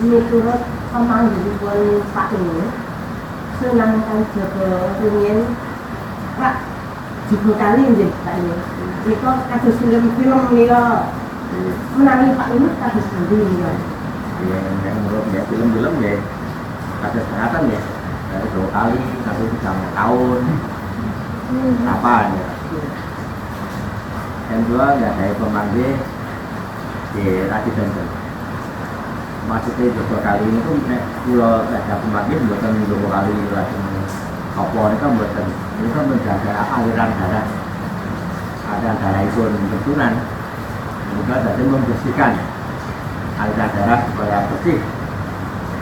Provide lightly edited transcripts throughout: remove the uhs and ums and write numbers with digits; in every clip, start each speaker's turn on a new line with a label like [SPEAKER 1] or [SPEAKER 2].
[SPEAKER 1] miturut pamanggihipun Pak Ini senangkan jaga rumiyin Pak juga kali nggih Pak Ini. Nika kados film-film nika menawi Pak Ini kados pundi nika.
[SPEAKER 2] Ya, yang menurut ya film-film ya kados sengatan ya dari 2 kali sampai 3 tahun apa ya. Yang kedua ya dari pemanggil di Rati Banten. Maksudnya 2 kali ini tuh pulau ada pemanggil buatan 2 kali lagi kapal ini kan buatan ini kan menjaga aliran darah, ada darah itu benturan juga tadi membersihkan aliran darah supaya bersih,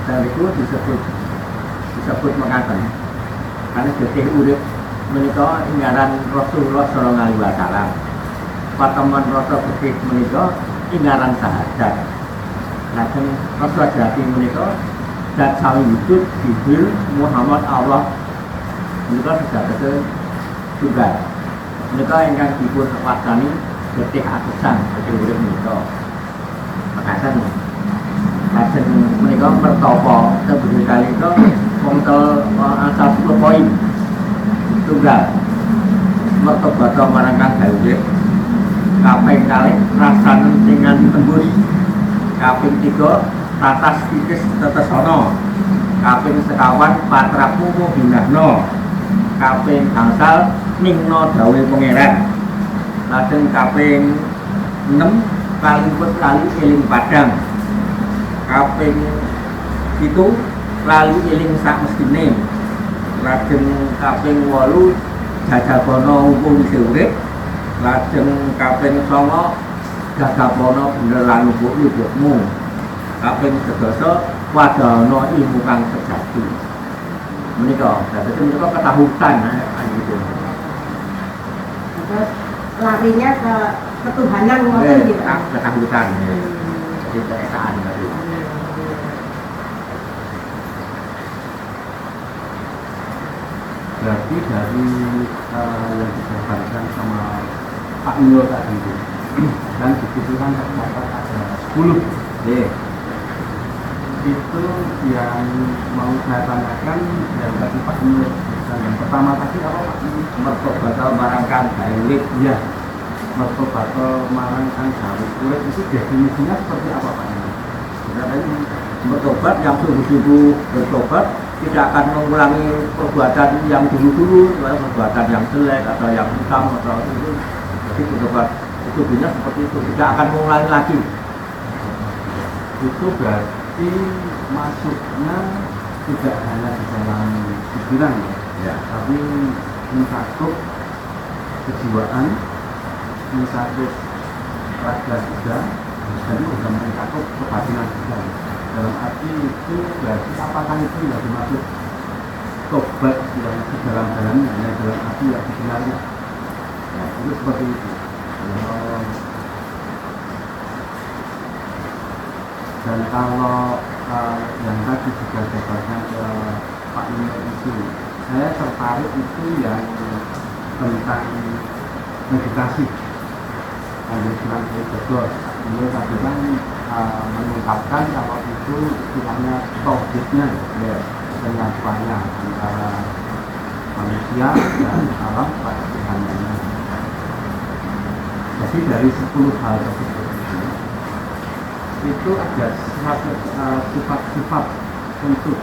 [SPEAKER 2] dan itu disebut mengatakan karena getih urip menika inggaran Rasulullah sallallahu alaihi wasallam. Pertemuan rasa bersih menika inggaran sahadat. Lajeng rasa jati menika dat sawi wujud Jibril Muhammad Allah menika sedados juga. Menika ingkang dipun wastani getih atesan getih urip menika. Makaten. Lajeng menika mertapa tebih kali itu wonten asal 10 poin. Tunggal mertobata marang kang gawe kaping kalih rasane dengan tembus, kaping 3 tatas titis tetesana, kaping sekawan patrapu hinahna, kaping gangsal ningna dawuhe pangeran, lajeng kaping 6 kaliput kali eling padang, kaping 7 lali eling sak mestine, lajeng kaping 8 jajabana hukum urip, lajeng kaping 9 gagapana bener lan lubukmu, kaping 11 wadana ilmu kang sejati. Menika dados menika ketahutan gitu.
[SPEAKER 1] Terus larinya ke ketuhanan ngoten gitu.
[SPEAKER 2] Ketahutan. Jadi keesaan tadi.
[SPEAKER 3] Berarti dari yang dijabarkan sama Pak Nyo tadi itu dan dibutuhkan terdapat ada 10 itu yang mau saya tanyakan yang tadi Pak Nyo dan yang pertama tadi apa Pak?
[SPEAKER 2] Mertobata marang kang gawe.
[SPEAKER 3] Iya, mertobata marang kang gawe urip itu definisinya seperti apa Pak Nyo?
[SPEAKER 2] Sebenarnya bertobat yang sungguh-sungguh bertobat tidak akan mengulangi perbuatan yang dulu-dulu, perbuatan yang jelek atau yang hitam atau itu. Jadi bertobat itu benar seperti itu, tidak akan mengulangi lagi.
[SPEAKER 3] Itu berarti masuknya tidak hanya di dalam pikiran ya, tapi mencakup kejiwaan, mencakup raga juga, dan juga mencakup kebatinan juga. Dalam arti itu berarti apakah itu yang dimaksud tobat yang di dalam-dalamnya, yang dalam arti yang sebenarnya ya, itu seperti itu. Dan kalau yang tadi juga jabarkan ke Pak Nino itu, saya tertarik itu yang tentang meditasi. Ada surat Al-Baqarah, beliau tadi kan mengungkapkan kalau itu istilahnya tauhidnya ya, penyampaiannya antara manusia dan alam pada Tuhannya. Jadi dari 10 hal tersebut itu ada sifat-sifat untuk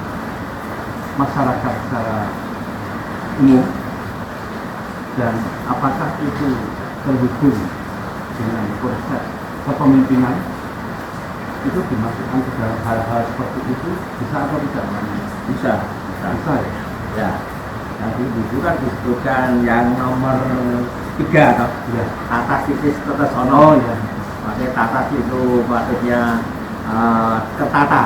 [SPEAKER 3] masyarakat secara umum, dan apakah itu terhubung dengan konsep kepemimpinan itu dimasukkan ke dalam hal-hal seperti itu, bisa atau tidak?
[SPEAKER 2] Bisa ya. Ya. Yang itu kan disebutkan yang nomor 3 atau ya. Tatas titis tetesana ya. Maksudnya tatas itu maksudnya ketata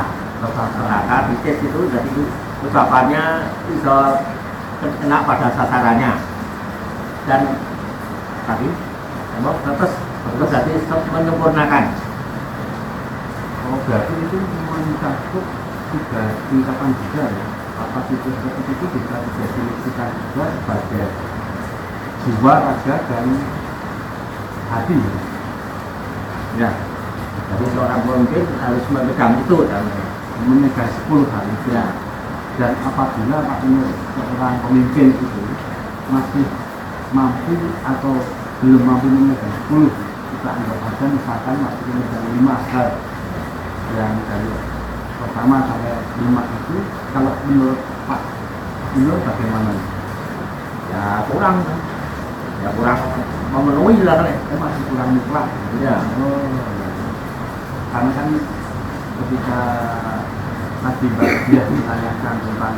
[SPEAKER 2] titis itu jadi ucapannya bisa kena pada sasarannya, dan tadi terus jadi menyempurnakan.
[SPEAKER 3] Oh, berarti itu mencakup 3 tingkatan juga ya. Kapasitas seperti itu bisa didefinisikan juga sebagai jiwa, raga, dan hati.
[SPEAKER 2] Ya, jadi seorang pemimpin harus memegang itu.
[SPEAKER 3] memegang 10 hari.
[SPEAKER 2] Ya.
[SPEAKER 3] Dan apabila Pak Nur seorang pemimpin itu masih mampu atau belum mampu memegang 10, kita anggap saja misalkan masih memegang 5 hal yang dari pertama sampai 5 itu, kalau menurut Pak Nur bagaimana?
[SPEAKER 2] Ya kurang memenuhi lah kan.
[SPEAKER 3] Masih kurang mutlak.
[SPEAKER 2] Ya.
[SPEAKER 3] Oh, ya. Karena kan ketika tadi Mbak Diah menanyakan tentang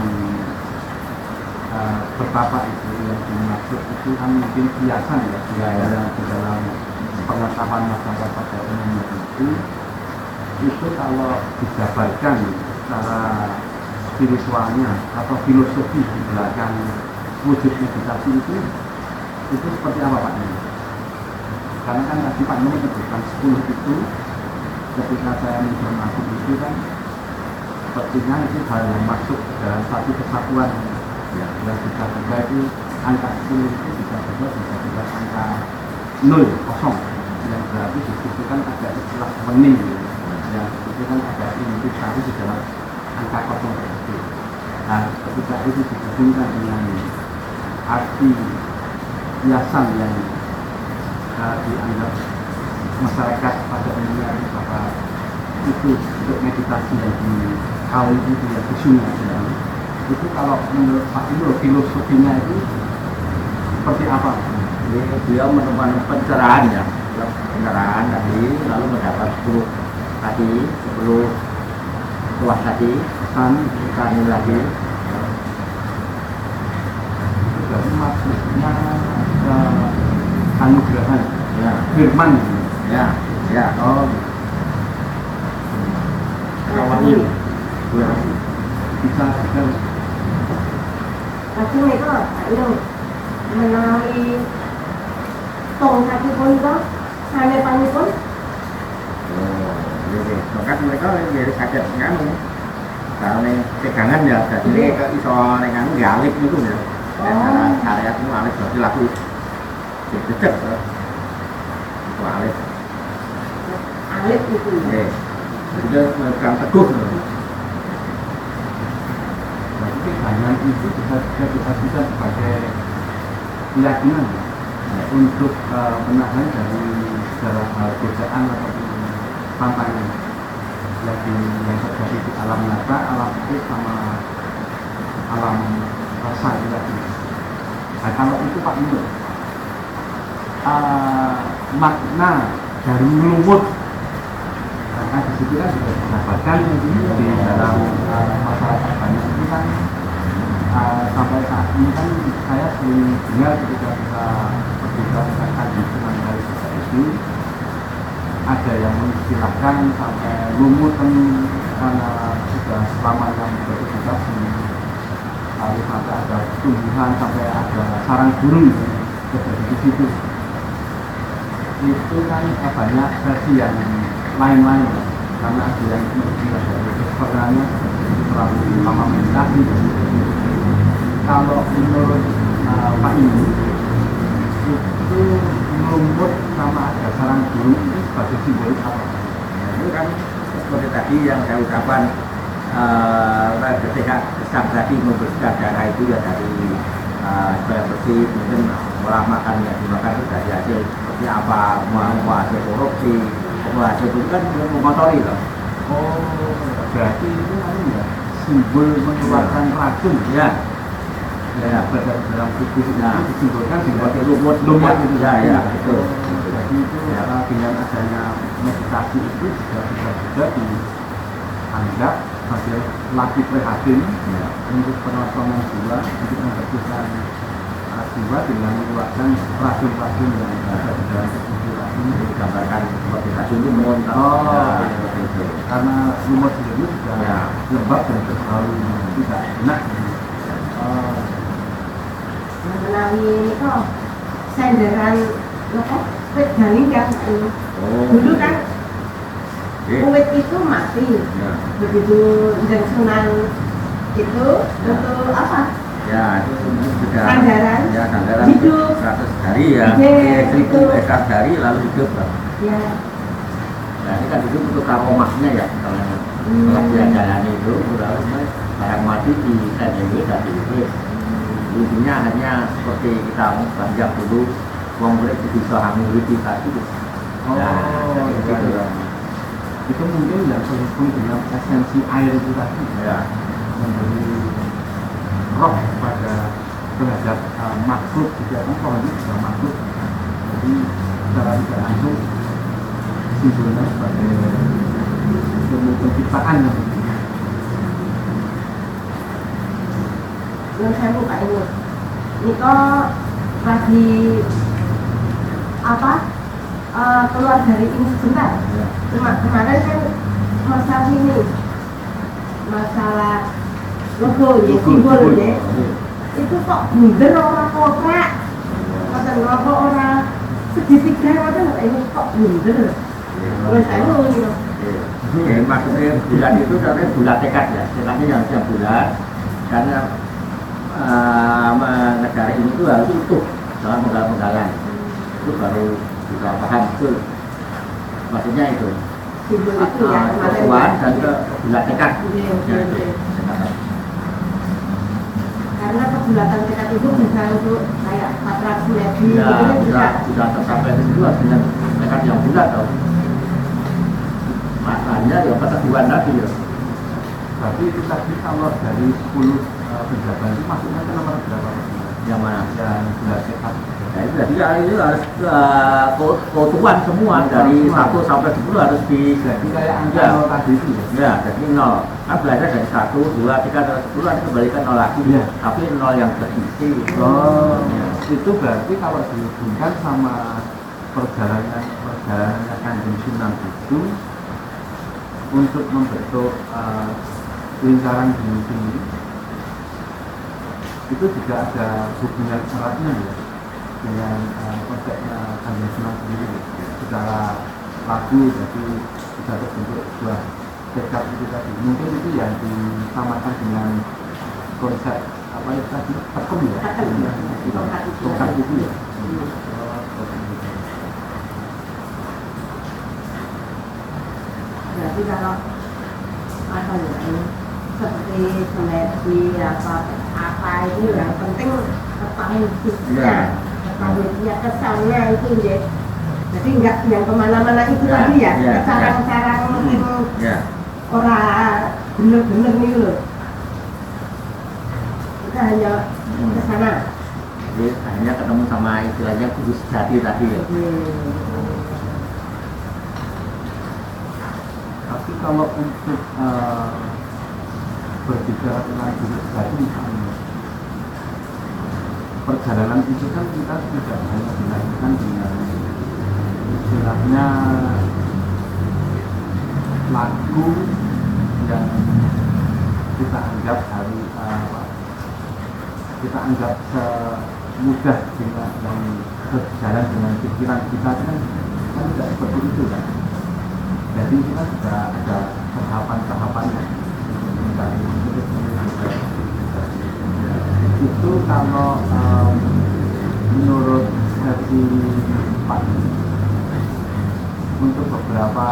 [SPEAKER 3] betapa itu yang dimaksud itu kan mungkin kiasan ya, di dalam pengetahuan masyarakat pada umumnya itu kalau dijabarkan secara spiritualnya atau filosofi di belakang wujud meditasi itu seperti apa Pak Nur? Karena kan tadi Pak Nur menyebutkan 10 itu ketika saya mencermati itu kan sepertinya itu hal yang masuk dalam satu kesatuan ya, yang bisa juga itu angka 10 itu bisa juga angka 0, kosong, yang berarti itu kan ada istilah wening yang itu kan ada intisari di dalam angka kosong tersebut. Nah ketika itu digabungkan dengan arti hiasan yang dianggap masyarakat pada umumnya bahwa itu untuk meditasi yang di kaum itu yang khusyuknya itu kalau menurut Pak Nur filosofinya itu seperti apa?
[SPEAKER 2] Beliau menemukan pencerahan ya, pencerahan tadi lalu mendapat 10 tadi 10 tuah tadi pesan lagi.
[SPEAKER 3] Itu berarti maksudnya anugerah
[SPEAKER 2] Ya,
[SPEAKER 3] firman
[SPEAKER 2] ya.
[SPEAKER 3] oh
[SPEAKER 2] Wahyu.
[SPEAKER 3] bisa
[SPEAKER 1] Tapi mereka itu menawi tong kaki pun itu sampai pagi pun.
[SPEAKER 2] Oh, iya. Maka mereka jadi sakit nganu. Karena pegangan ya, jadi ke iso dengan galip itu ya. Area itu alif berarti laku cecek. Itu alif.
[SPEAKER 1] Alif itu.
[SPEAKER 2] Oke. Jadi dia memegang teguh.
[SPEAKER 3] berarti kebanyakan itu bisa sebagai keyakinan ya, untuk menahan dari segala hal godaan ataupun tantangan yang terjadi di alam nyata, alam fikih sama alam rasa tadi. Nah kalau itu Pak Nur, makna dari lumut karena di situ kan sudah didapatkan di dalam masyarakat banyak itu kan sampai saat ini kan saya sering dengar ketika kita berbicara tentang di hari itu ada yang mengistilahkan sampai lumut kan karena sudah selamanya beraktivitas lalu sampai ada tumbuhan sampai ada sarang burung terjadi di situ. Itu kan banyak versi yang lain-lain karena ada yang mengira dari kesepatannya terlalu lama meditasi. Kalau menurut Pak Ibu itu lumut sama ada sarang burung itu sebagai simbolik apa?
[SPEAKER 2] Itu kan seperti tadi yang saya ucapkan ketika sang tadi membersihkan darah itu ya dari supaya bersih, mungkin olah makan yang dimakan itu dari hasil seperti apa, mau hasil korupsi, hasil itu kan mengotori loh.
[SPEAKER 3] Oh, berarti itu ya simbol mengeluarkan racun
[SPEAKER 2] Ya,
[SPEAKER 3] ya pada dalam tubuh
[SPEAKER 2] Nah,
[SPEAKER 3] itu disimbolkan sebagai
[SPEAKER 2] lumut
[SPEAKER 3] itu
[SPEAKER 2] ya, betul.
[SPEAKER 3] Jadi itu dengan adanya meditasi itu juga dianggap sebagai latih prihatin
[SPEAKER 2] Ya.
[SPEAKER 3] untuk penontonan jiwa, untuk membersihkan jiwa dengan mengeluarkan racun-racun yang ada di dalam tubuh kita ini.
[SPEAKER 2] Digambarkan seperti racun itu mengontak.
[SPEAKER 3] Oh,
[SPEAKER 2] Ya, seperti itu.
[SPEAKER 3] karena lumut sendiri sudah
[SPEAKER 2] Ya.
[SPEAKER 3] lembab dan terlalu tidak enak. Oh,
[SPEAKER 1] Menawi ini kok senderan apa? Pedaling kan dulu kan kulit itu mati.
[SPEAKER 2] Ya.
[SPEAKER 1] Begitu dan sunan itu
[SPEAKER 2] Ya.
[SPEAKER 1] untuk apa?
[SPEAKER 2] Ya, itu sudah
[SPEAKER 1] Sandaran.
[SPEAKER 2] ya sandaran
[SPEAKER 1] Hidup.
[SPEAKER 2] 100 hari ya,
[SPEAKER 1] Iya,
[SPEAKER 2] 1000
[SPEAKER 1] hidup.
[SPEAKER 2] ekar hari lalu hidup lah.
[SPEAKER 1] Ya,
[SPEAKER 2] Nah ini kan hidup untuk karomahnya ya, kalau Kalau dia jalan itu udah barang mati di TNW dan di itu. Intinya hanya seperti kita panjang dulu uang murid bisa hamil di tadi.
[SPEAKER 3] Itu mungkin tidak terhubung dengan esensi air itu tadi
[SPEAKER 2] Ya.
[SPEAKER 3] memberi roh pada terhadap makhluk juga kan kalau ini juga makhluk, jadi secara tidak langsung simbolnya sebagai ilmu penciptaan yang
[SPEAKER 1] saya buka ini kok lagi apa keluar dari ini sebentar. Kemarin kan masalah ini, masalah logo ya, simbol ya, itu kok bunder orang kotak, kata logo orang segitiga, kata ini kok bunder. Kalau saya gitu.
[SPEAKER 2] Maksudnya bulat itu namanya bulat tekad ya, tekadnya yang bulat karena negara ini tuh harus utuh dalam penggalan itu baru bisa paham betul maksudnya itu
[SPEAKER 1] Simbol itu ya,
[SPEAKER 2] kekuatan dan ke bulat tekad.
[SPEAKER 1] Karena kebulatan tekad itu bisa untuk kayak patra sinergi
[SPEAKER 2] Ya,
[SPEAKER 1] gitu
[SPEAKER 2] bisa tercapai ke situ dengan tekad yang bulat tau. Makanya ya keteguhan tadi ya.
[SPEAKER 3] berarti itu tadi kalau dari 10 penjabat itu masuknya ke nomor berapa?
[SPEAKER 2] Yang mana?
[SPEAKER 3] Yang bulat tekad.
[SPEAKER 2] Nah, jadi itu harus keutuhan semua dari 1 sampai 10 harus di
[SPEAKER 3] Jadi kayak angka
[SPEAKER 2] Ya.
[SPEAKER 3] 0 tadi itu ya?
[SPEAKER 2] ya jadi 0 kan belajar dari 1, 2, 3, 10 nanti kembalikan 0 lagi
[SPEAKER 3] Ya.
[SPEAKER 2] tapi 0 yang terisi.
[SPEAKER 3] Ya. Itu berarti kalau dihubungkan sama perjalanan Kanjeng Sunan itu untuk membentuk lingkaran bumi itu juga ada hubungan eratnya ya dengan konsepnya Kanjeng Sunan sendiri secara lagu, jadi bisa terbentuk sebuah tekad itu tadi. Mungkin itu yang disamakan dengan konsep apa ya tadi pakem ya, tongkat itu ya.
[SPEAKER 1] Jadi kalau apa ya ini seperti sinergi apa itu yang penting ketahui
[SPEAKER 2] Ya.
[SPEAKER 1] ketahui kesannya itu ya. Jadi enggak yang kemana-mana itu
[SPEAKER 2] Ya,
[SPEAKER 1] tadi ya,
[SPEAKER 2] ya,
[SPEAKER 1] carang-carang
[SPEAKER 2] Ya.
[SPEAKER 1] orang bener-bener nih loh. Kita hanya ke sana.
[SPEAKER 2] Jadi hanya ketemu sama istilahnya kudus jati tadi ya.
[SPEAKER 3] Tapi kalau untuk berbicara tentang hidup tadi misalnya perjalanan itu kan kita tidak hanya dilakukan dengan istilahnya lagu yang kita anggap kita anggap semudah kita yang berjalan dengan pikiran kita kan tidak seperti itu kan. Jadi kita sudah ada tahapan-tahapannya. Itu kalau menurut versi Pak untuk beberapa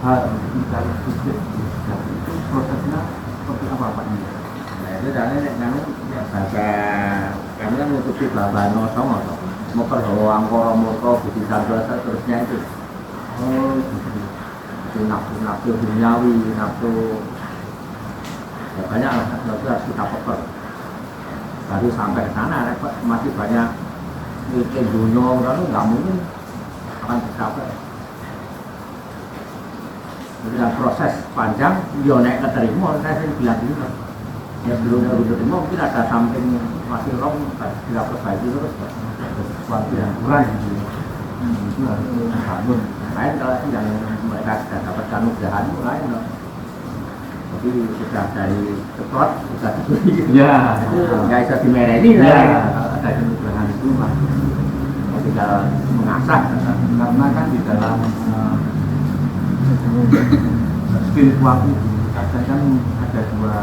[SPEAKER 3] hal misalnya fisik itu prosesnya seperti apa Pak?
[SPEAKER 2] Nah itu caranya kamu bahasa kami kan nutupi bahasa nosong atau mau perhawa angkoro moko budi sadwa seterusnya itu.
[SPEAKER 3] Oh, gitu.
[SPEAKER 2] Itu nafsu duniawi, nafsu ya banyak lah, nafsu harus kita peper baru sampai ke sana masih banyak mikir dunia kan nggak mungkin akan tercapai. Dengan proses panjang dia naik keterima, saya bilang gitu ya belum terima mungkin ada samping masih rong tidak perbaiki terus
[SPEAKER 3] Sesuatu yang kurang gitu. Itu harus dibangun.
[SPEAKER 2] lain kalau yang mereka sudah dapat kanugrahan lain loh. Jadi sudah dari ceplok sudah diberi
[SPEAKER 3] Ya,
[SPEAKER 2] itu nggak bisa dimereni
[SPEAKER 3] ya,
[SPEAKER 2] lah.
[SPEAKER 3] ada kenugrahan itu lah.
[SPEAKER 2] Tinggal mengasah
[SPEAKER 3] Karena kan di dalam spiritual itu kadang kan ada dua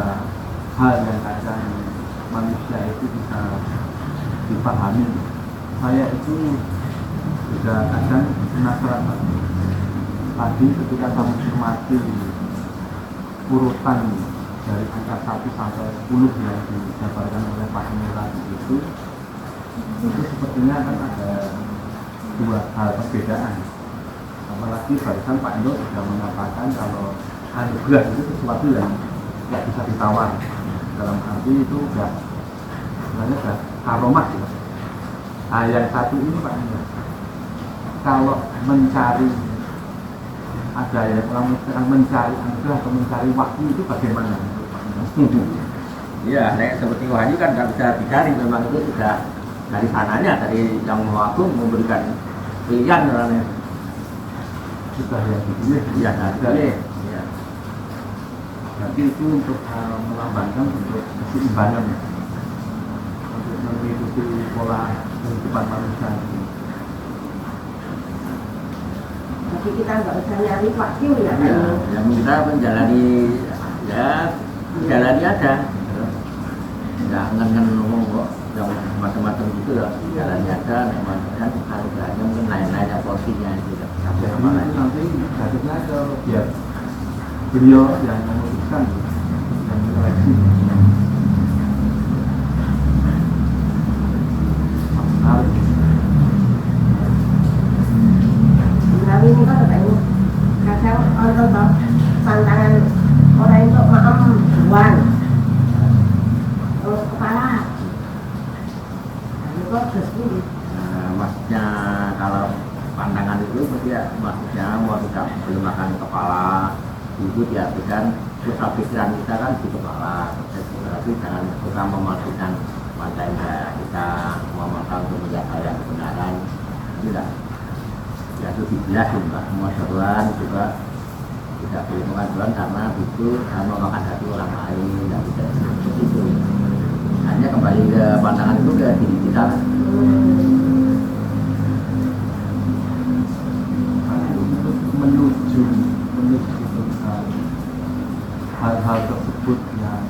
[SPEAKER 3] hal yang kadang manusia itu bisa dipahami. Saya itu juga kadang penasaran tadi ketika kamu cermati urutan dari angka 1 sampai 10 yang dijabarkan oleh Pak Emil tadi itu sepertinya kan ada dua hal perbedaan. Apalagi barusan Pak Emil sudah mengatakan kalau anugerah itu sesuatu yang tidak bisa ditawar, dalam arti itu sudah sebenarnya sudah karomah ya. Nah, yang satu ini Pak Emil, kalau mencari ada yang orang mencari anugerah atau mencari waktu itu bagaimana?
[SPEAKER 2] Iya, seperti Wahyu kan nggak bisa dicari, memang itu sudah dari sananya, dari Yang Maha Agung memberikan pilihan orangnya.
[SPEAKER 3] Sudah ya dipilih.
[SPEAKER 2] Iya, dipilih. Iya.
[SPEAKER 3] Berarti itu untuk melambangkan untuk keseimbangan ya, untuk mengikuti pola kehidupan manusia.
[SPEAKER 1] Tapi kita nggak bisa nyari waktu ya.
[SPEAKER 2] Iya, yang kita menjalani ya jalani aja. Nggak ngomong kok yang macam-macam gitu ya, jalani aja, kan harganya mungkin lain-lain porsinya itu ya.
[SPEAKER 3] Jadi itu nanti jadinya ke biar beliau yang memutuskan dan menyeleksi.
[SPEAKER 1] Nabi ini kan katanya kadang orang tantangan orang itu maaf buan terus kepala itu terus ini.
[SPEAKER 2] Maksudnya kalau pandangan itu maksudnya mau kita belum makan kepala itu diartikan pusat pikiran kita kan di kepala, tapi jangan suka memasukkan mata indera kita memakan untuk melihat hal yang kebenaran tidak ya itu dijelasin Pak, semua seruan juga tidak boleh makan seruan karena itu memakan hati orang lain, tidak bisa seperti itu. Hanya kembali ke pandangan itu ke diri kita.
[SPEAKER 3] Menuju hal-hal tersebut yang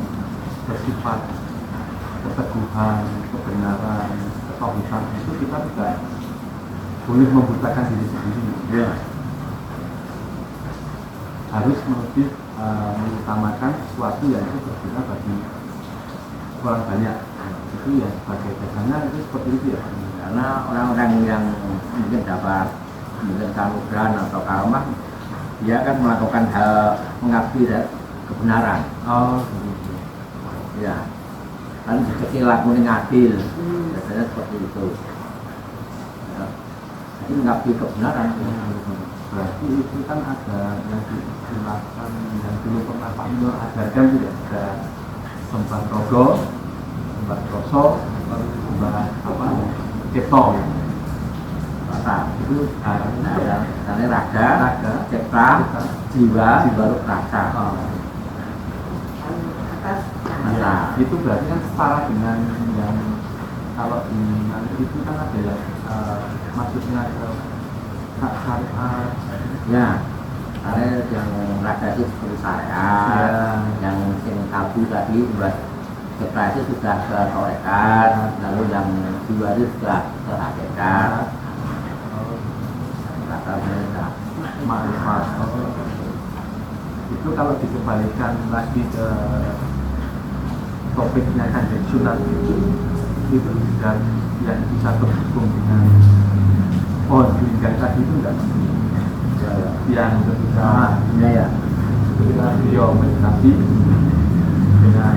[SPEAKER 3] bersifat keteguhan, kebenaran, ketauhidan itu kita tidak boleh membutakan diri sendiri.
[SPEAKER 2] Ya.
[SPEAKER 3] Harus lebih mengutamakan sesuatu yang itu berguna bagi orang banyak. Itu ya sebagai dasarnya itu seperti itu ya.
[SPEAKER 2] Karena orang-orang yang mungkin dapat anugerah atau karomah, dia akan melakukan hal mengabdi kebenaran.
[SPEAKER 3] Oh, gitu.
[SPEAKER 2] Ya, kan kecil laku ngadil, biasanya seperti itu. Ya. Jadi mengabdi kebenaran.
[SPEAKER 3] Berarti itu kan ada yang dijelaskan yang dulu pernah Pak Nur ajarkan tidak ada sempat rogo, sempat roso, sempat apa, ceto.
[SPEAKER 2] Rasa
[SPEAKER 3] Itu
[SPEAKER 2] ada raga, cipta, jiwa, baru rasa.
[SPEAKER 1] Atas
[SPEAKER 2] Nah,
[SPEAKER 3] Itu berarti kan setara dengan yang kalau di nanti itu kan ada yang maksudnya ke hak syariat.
[SPEAKER 2] ya, karena yang raga itu seperti syariat, yang tabu tadi buat cipta itu sudah ke torekat, lalu yang jiwa itu sudah ke hakikat.
[SPEAKER 3] Manfaat itu kalau dikembalikan lagi ke topiknya Kanjeng Sunan itu juga yang bisa terhubung dengan pohon linggang tadi itu enggak yang ketika ketika beliau meditasi dengan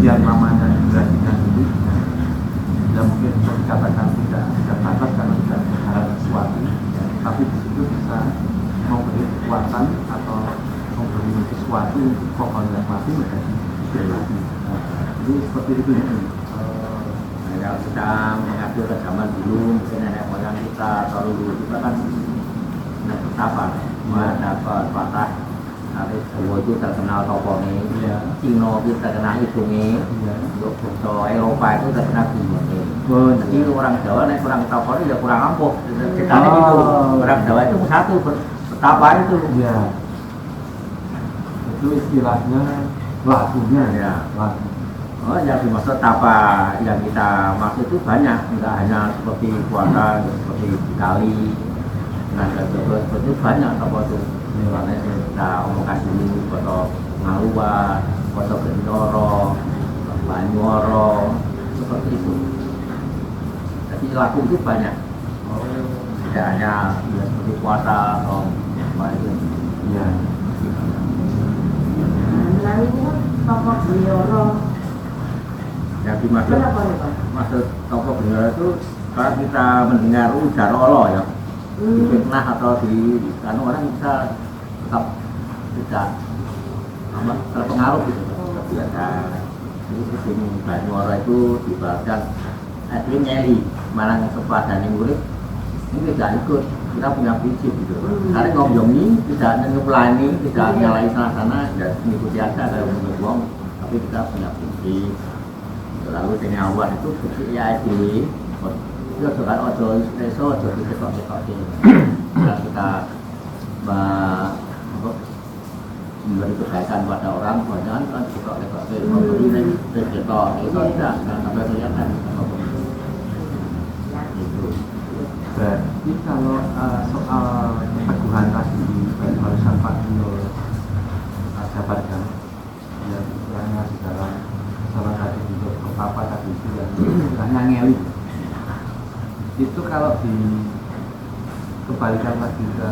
[SPEAKER 3] yang namanya dijelaskan itu ya mungkin dikatakan tidak batas karena tidak berharap sesuatu, tapi di situ bisa memberi kekuatan atau memberi sesuatu untuk pohon yang mati menjadi hidup lagi. Jadi seperti itu ya.
[SPEAKER 2] Kalau kita mengacu ke zaman dulu, mungkin nenek moyang kita atau dulu kita kan betapa dapat patah. Nanti Jawa itu terkenal tokonya, Cina itu terkenal hidungnya, untuk bangsa Eropa itu terkenal bumbunya. Jadi orang Jawa naik kurang tokonya ya kurang ampuh. Kita itu orang Jawa itu satu betapa itu.
[SPEAKER 3] Ya. Itu istilahnya lagunya
[SPEAKER 2] Ya.
[SPEAKER 3] Lagu.
[SPEAKER 2] Oh, yang dimaksud tapa yang kita maksud itu banyak, tidak hanya seperti puasa, seperti di kali, nah seperti itu banyak tapa itu. Soalnya kita omongkan dulu foto Ngaluan, foto Gendoro, Banyuoro, seperti itu. Jadi laku itu banyak. Tidak hanya ya, seperti puasa atau apa itu.
[SPEAKER 3] Iya.
[SPEAKER 1] Nah ini kan tokoh Belioro.
[SPEAKER 2] Yang dimaksud
[SPEAKER 1] Kenapa nih Pak?
[SPEAKER 2] maksud tokoh Belioro itu kalau kita mendengar ujarolo ya, di fitnah atau di kan orang bisa tetap tidak terpengaruh gitu. Kebiasaan. Jadi sini Banyuoro itu dibalaskan Edwin Nyeli Malang sepadan yang urip ini tidak ikut, kita punya prinsip gitu. Karena ngomongin tidak ngeplani, tidak nyalain sana tidak mengikuti aja kalau ngomong, tapi kita punya prinsip. Lalu dengan awal itu prinsip ya itu kan ojo iso ojo diketok-ketok kita memberi kebaikan pada orang, jangan kan ketok-ketok memberi ketok itu tidak sampai kelihatan itu.
[SPEAKER 3] Berarti kalau soal teguhan tadi barusan Pak Nur jabarkan yang istilahnya di dalam salah satu bentuk apa tadi itu yang istilahnya ngeli, itu kalau dikembalikan lagi ke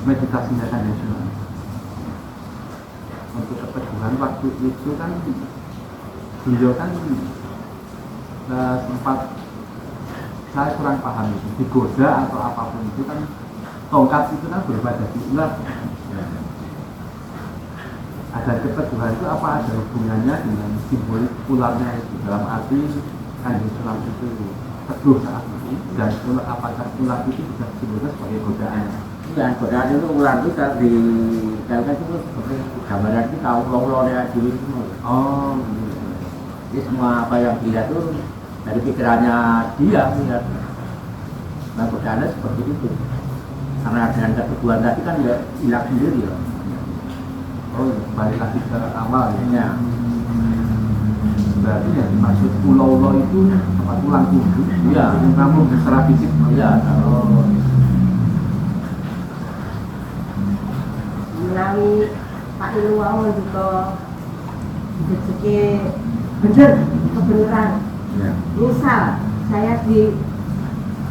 [SPEAKER 3] meditasinya kan ya Sunan, untuk keteguhan waktu itu kan beliau kan sempat, saya kurang paham itu, digoda atau apapun itu kan tongkat itu kan berubah jadi ular. Ada keteguhan itu apa ada hubungannya dengan simbolik ularnya itu, dalam arti Kanjeng Sunan itu teguh saat itu, dan apakah ular itu bisa disebutkan sebagai godaan?
[SPEAKER 2] Ya, godaan itu ular itu di dalamnya itu seperti gambaran kita ular-ularnya diri semua.
[SPEAKER 3] Oh,
[SPEAKER 2] Jadi semua apa yang dilihat itu dari pikirannya dia melihat. Nah, godaannya seperti itu. Karena dengan keteguhan tadi kan ya hilang sendiri loh.
[SPEAKER 3] oh balik lagi ke awal ya.
[SPEAKER 2] Ya.
[SPEAKER 3] Berarti yang dimaksud pulau-pulau itu apa tulang punggung?
[SPEAKER 2] Iya.
[SPEAKER 3] Namun secara fisik.
[SPEAKER 2] Iya.
[SPEAKER 3] Oh.
[SPEAKER 1] Melalui Pak Iluwang juga rezeki bener kebenaran.
[SPEAKER 2] Ya.
[SPEAKER 1] Misal saya di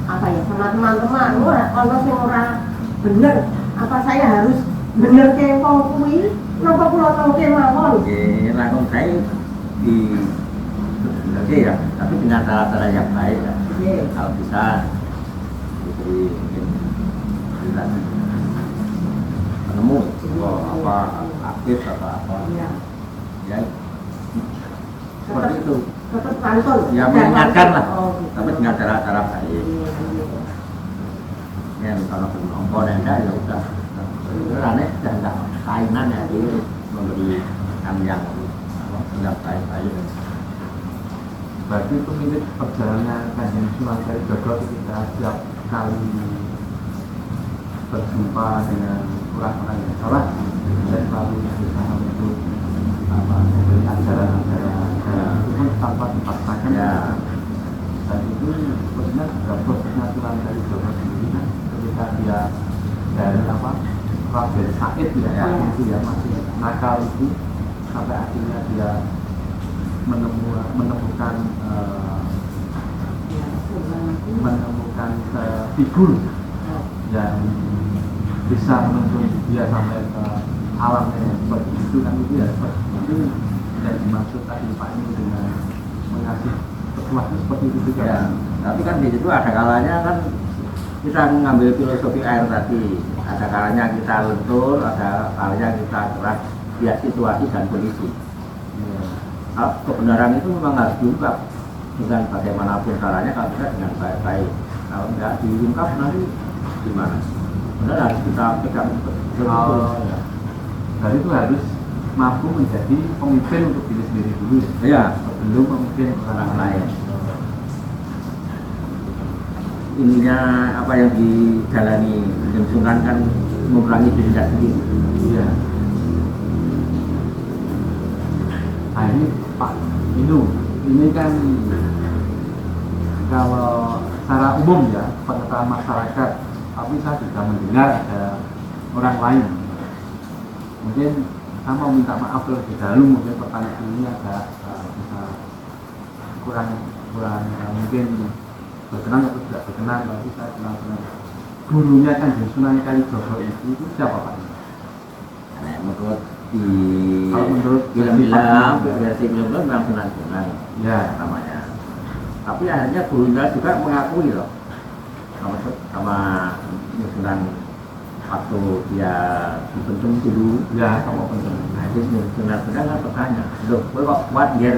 [SPEAKER 1] apa ya sama teman-teman, wah kalau sing ora bener, apa saya harus bener ke wong kuwi? Napa kula tau ke mawon?
[SPEAKER 2] Oke, langsung saya di oke ya, tapi dengan cara-cara yang baik ya.
[SPEAKER 1] Oke.
[SPEAKER 2] Kalau bisa diberi mungkin kita menemu atau apa aktif atau apa
[SPEAKER 1] Iya.
[SPEAKER 2] ya seperti itu
[SPEAKER 1] Tetap pantun.
[SPEAKER 2] ya mengingatkan lah,
[SPEAKER 1] Oh, gitu.
[SPEAKER 2] tapi dengan cara-cara baik
[SPEAKER 1] Iya, iya.
[SPEAKER 2] ya kalau bernompor enggak ya udah aneh dan enggak kainan ya dia memberikan yang baik-baik.
[SPEAKER 3] Berarti itu mirip perjalanan Kanjeng Sunan Kalijaga ketika setiap kali berjumpa dengan orang-orang yang salah, dan selalu berusaha untuk memberi ajaran-ajaran itu pun tanpa dipaksakan.
[SPEAKER 2] Ya.
[SPEAKER 3] Dan itu sebenarnya juga prosesnya Sunan Kalijaga sendiri kan, ketika dia dari Raden Said ya, itu ya masih nakal itu, sampai akhirnya dia menemukan figur yang bisa menuntun dia sampai ke alamnya yang seperti itu kan, itu ya itu yang dimaksud tadi Pak ini dengan mengasih petuah seperti itu juga.
[SPEAKER 2] Ya, tapi kan di situ ada kalanya kan kita mengambil filosofi air tadi, ada kalanya kita lentur, ada kalanya kita keras lihat situasi dan kondisi. Kebenaran itu memang harus diungkap dengan bagaimanapun caranya, kalau bisa dengan baik-baik. Kalau tidak diungkap nanti gimana? Benar harus kita pegang betul.
[SPEAKER 3] Ya. Jadi itu harus mampu menjadi pemimpin untuk diri sendiri dulu ya.
[SPEAKER 2] Ya,
[SPEAKER 3] Sebelum memimpin orang lain.
[SPEAKER 2] ininya apa yang dijalani Sunan kan mengurangi dirinya sendiri.
[SPEAKER 3] Iya. Nah ini Pak ini kan kalau secara umum ya pengetahuan masyarakat, tapi saya juga mendengar ada orang lain. Mungkin saya mau minta maaf terlebih dahulu, mungkin pertanyaan ini agak bisa kurang mungkin berkenan atau tidak berkenan, tapi saya kenal dengan gurunya Kanjeng Sunan Kalijogo itu siapa Pak?
[SPEAKER 2] Nah, menurut
[SPEAKER 3] Kalau menurut
[SPEAKER 2] film-film versi film-film memang Sunan
[SPEAKER 3] ya
[SPEAKER 2] namanya. Tapi akhirnya gurunya juga mengakui loh sama Sunan waktu dia dibentuk dulu
[SPEAKER 3] ya kamu penting.
[SPEAKER 2] nah itu Sunan kan bertanya, loh gue kok kuat biar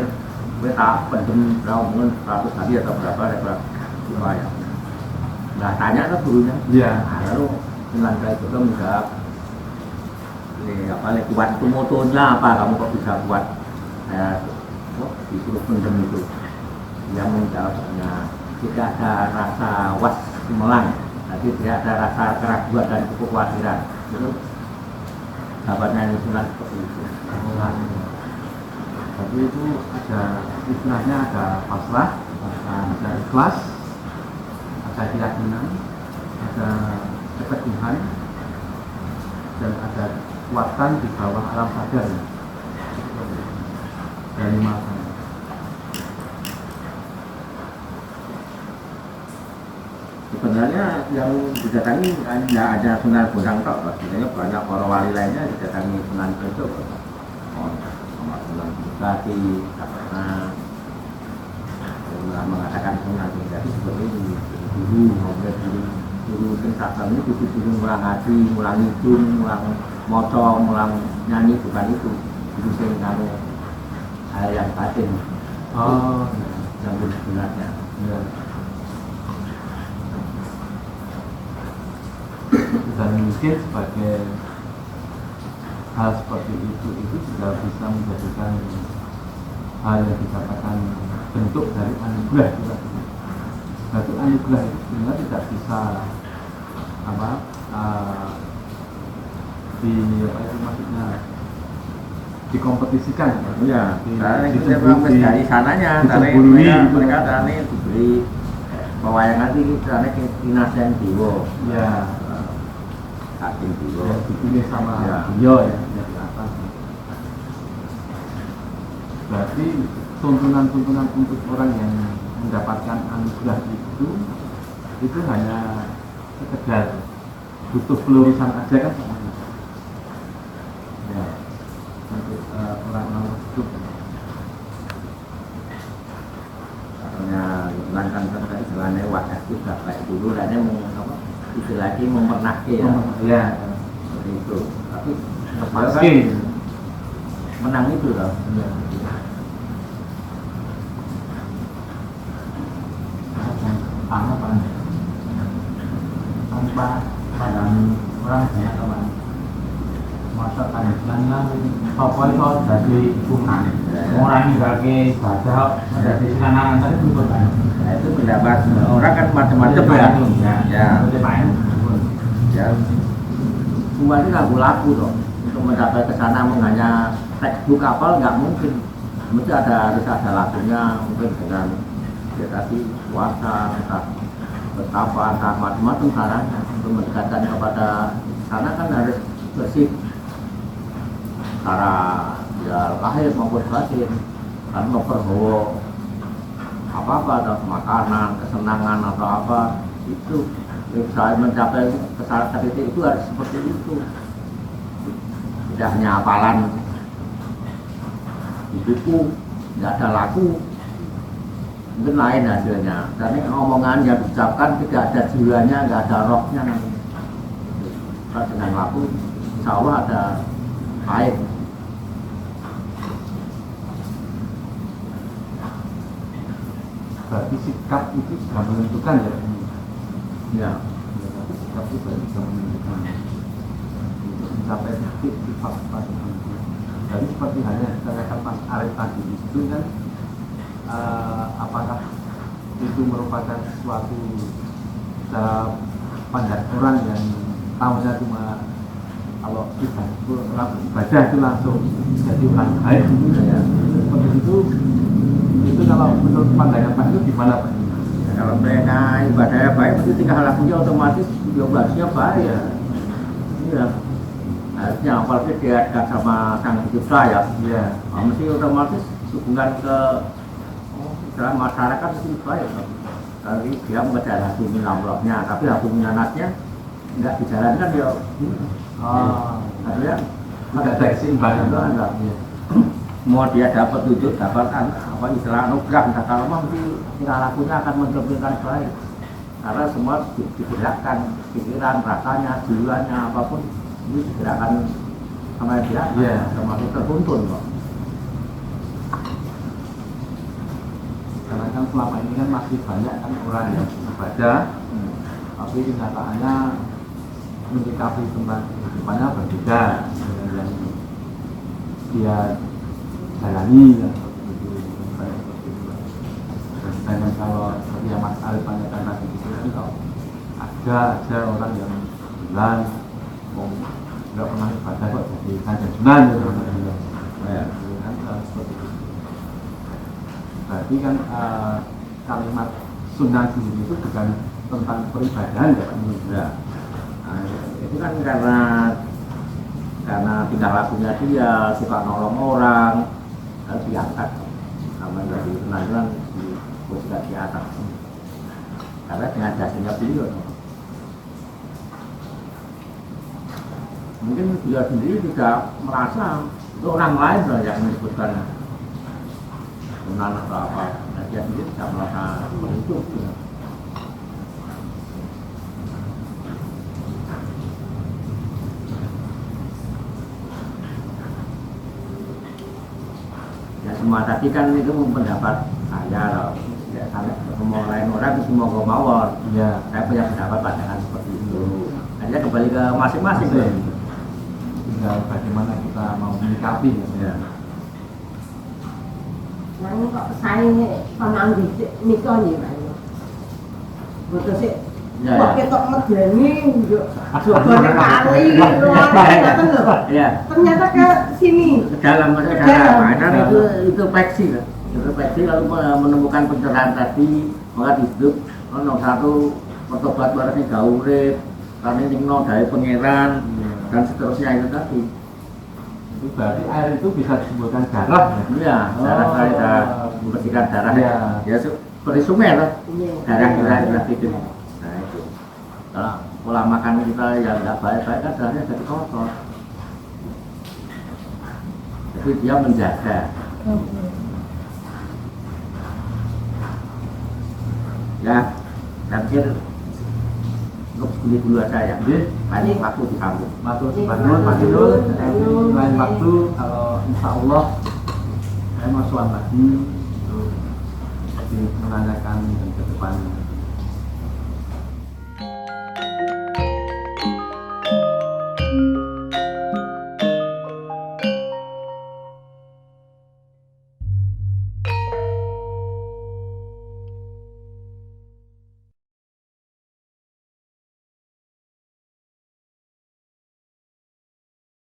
[SPEAKER 2] gue tak bentuk mungkin 100 hari atau berapa ya. Nah tanya ke gurunya,
[SPEAKER 3] Ya.
[SPEAKER 2] nah, lalu Sunan Kalijogo menjawab, apa kuat itu motonya apa, kamu kok bisa kuat? Disuruh pendem itu. Dia menjawabnya, tidak ada rasa was melang, tapi tidak ada rasa keraguan dan kekhawatiran. Itu sahabatnya Sunan seperti itu.
[SPEAKER 3] Tapi itu ada istilahnya, ada pasrah, ada ikhlas, ada keyakinan, ada keteguhan, dan ada kekuatan di bawah alam sadar dari mata.
[SPEAKER 2] Sebenarnya yang didatangi tidak ada Sunan Bonang tok, sebenarnya banyak para wali lainnya didatangi Sunan Kalijogo. Sama Sunan Bugati, karena mengatakan Sunan Bugati seperti ini, guru sensata ini guru mulang ngaji, mulang ngidung, mulang moco, mulang nyanyi, bukan itu. Guru sing kanu hal yang batin.
[SPEAKER 3] Oh,
[SPEAKER 2] yang sebenarnya.
[SPEAKER 3] ya. Dan mungkin sebagai hal seperti itu juga bisa menjadikan hal yang dikatakan bentuk dari anugerah. Berarti anugerah itu sebenarnya tidak bisa maksudnya dikompetisikan.
[SPEAKER 2] Iya, karena itu
[SPEAKER 3] Dicemburi,
[SPEAKER 2] dari sananya, mereka tadi diberi pewayangan ini karena kinasian jiwa.
[SPEAKER 3] Ya,
[SPEAKER 2] Hakim jiwa.
[SPEAKER 3] yang dipilih sama
[SPEAKER 2] Ya.
[SPEAKER 3] beliau ya di atas. Berarti tuntunan-tuntunan untuk orang yang mendapatkan anugerah itu hanya sekedar butuh pelurusan aja kan Pak? Ya, untuk orang-orang tersebut.
[SPEAKER 2] Katanya langkah tadi jalannya wadah itu sudah baik dulu, dan dia mau apa? Istilahnya memernahke ya.
[SPEAKER 3] Ya,
[SPEAKER 2] Seperti itu. Tapi
[SPEAKER 3] pasti.
[SPEAKER 2] menang itu loh.
[SPEAKER 3] Ya.
[SPEAKER 4] Tanpa pandangan orang banyak teman masa kandilan apa itu dari Tuhan orang sebagai ibadah dari senangan tadi itu kan
[SPEAKER 2] Nah itu pendapat orang kan macam-macam ya. Ya. Ya. Semua ini lagu-lagu loh. Untuk mencapai ke sana hanya textbook kapal nggak mungkin. Mesti harus ada lagunya, mungkin dengan meditasi, puasa, betapa, entah macam-macam caranya untuk mendekatkan kepada sana kan harus bersih cara ya lahir maupun batin, kan memperbawa apa-apa atau makanan, kesenangan atau apa itu saya mencapai kesalahan titik itu harus seperti itu, tidak hanya hafalan di buku, tidak ada lagu, mungkin lain hasilnya. Karena omongan yang diucapkan tidak ada jiwanya, tidak ada rohnya nanti. Kalau dengan lagu, insya Allah ada air.
[SPEAKER 3] Berarti sikap itu sudah menentukan ya.
[SPEAKER 2] Ya.
[SPEAKER 3] Berarti sikap itu berarti sudah menentukan untuk mencapai titik sifat itu. Jadi seperti halnya yang dikatakan Mas Arif tadi itu kan apakah itu merupakan suatu pandang orang yang tahunya cuma kalau ibadah itu langsung jadi orang baik gitu ya. Seperti itu kalau menurut pandangan Pak itu gimana Pak?
[SPEAKER 2] Ya, kalau mereka ibadahnya baik, berarti tingkah lakunya otomatis 12-nya baik ya. Iya. Harusnya apalagi dia dekat sama sang pencipta ya.
[SPEAKER 3] Iya.
[SPEAKER 2] Mesti otomatis hubungan ke dalam masyarakat itu baik. Tapi dia mengejar hati minamloknya, tapi hati minanatnya nggak dijalankan ya. Artinya
[SPEAKER 3] Tidak ada keseimbangan.
[SPEAKER 2] ada.
[SPEAKER 3] Iya.
[SPEAKER 2] Mau dia dapat tujuh, dapatkan apa istilah anugerah, kata lama mesti tingkah lakunya akan mencerminkan baik. Karena semua digerakkan pikiran, rasanya, jiwanya, apapun ini digerakkan sama dia,
[SPEAKER 3] Iya.
[SPEAKER 2] termasuk tertuntun kok.
[SPEAKER 3] Karena kan selama ini kan masih banyak kan orang yang membaca, tapi kenyataannya menyikapi tentang kehidupannya berbeda dengan yang dia jalani ya, seperti itu. Kayak seperti itu. Dan kalau seperti yang Mas Arif tanyakan tadi itu kan kalau ada aja orang yang bilang nggak pernah ibadah kok jadi kanjeng Sunan gitu.
[SPEAKER 2] Ya.
[SPEAKER 3] Kan seperti itu. Berarti kan kalimat sunnah sendiri itu bukan tentang peribadahan ya Pak?
[SPEAKER 2] Ya. Nah, itu kan karena tingkah lakunya dia suka nolong orang, harus diangkat sama dari penampilan di posisi di atas. Karena dengan jasanya beliau, mungkin beliau sendiri juga merasa itu orang lain loh yang menyebutkan Sunan atau apa, nah, dia sendiri tidak merasa seperti itu. Gitu. Ya semua tadi kan itu pendapat saya loh. Ya saya mau lain orang semua gue mawon.
[SPEAKER 3] Iya.
[SPEAKER 2] Saya punya pendapat pandangan seperti itu. Hanya kembali ke masing-masing loh.
[SPEAKER 3] Tinggal bagaimana kita mau menyikapi
[SPEAKER 2] Ya.
[SPEAKER 1] Nang kok saya pamang nikah nih Pak. Betul sih.
[SPEAKER 2] Ya,
[SPEAKER 1] Kok
[SPEAKER 2] ya.
[SPEAKER 1] ketok medeni yo. Jogone kali ngoten lho.
[SPEAKER 2] Iya.
[SPEAKER 1] Ternyata ke sini.
[SPEAKER 2] Ke dalam. Karena itu peksi kan. Itu peksi lalu menemukan pencerahan tadi, maka hidup nomor satu pertobat barangnya gaurip, karena tinggal dari pangeran dan seterusnya itu tadi.
[SPEAKER 3] itu berarti air itu bisa disebutkan darah ya?
[SPEAKER 2] Iya, darah saya sudah membersihkan darah.
[SPEAKER 3] Iya.
[SPEAKER 2] Ya seperti sungai lah.
[SPEAKER 1] Iya.
[SPEAKER 2] Darah kita bikin. Nah itu. Kalau pola makan kita yang tidak baik-baik kan darahnya jadi kotor. Jadi dia menjaga. Ya, saya pikir untuk ini dulu aja ya. Lain waktu di kampung.
[SPEAKER 3] Matur Subhanallah Pak Dul, lain waktu kalau insya Allah saya mau soal lagi untuk menanyakan dan ke depan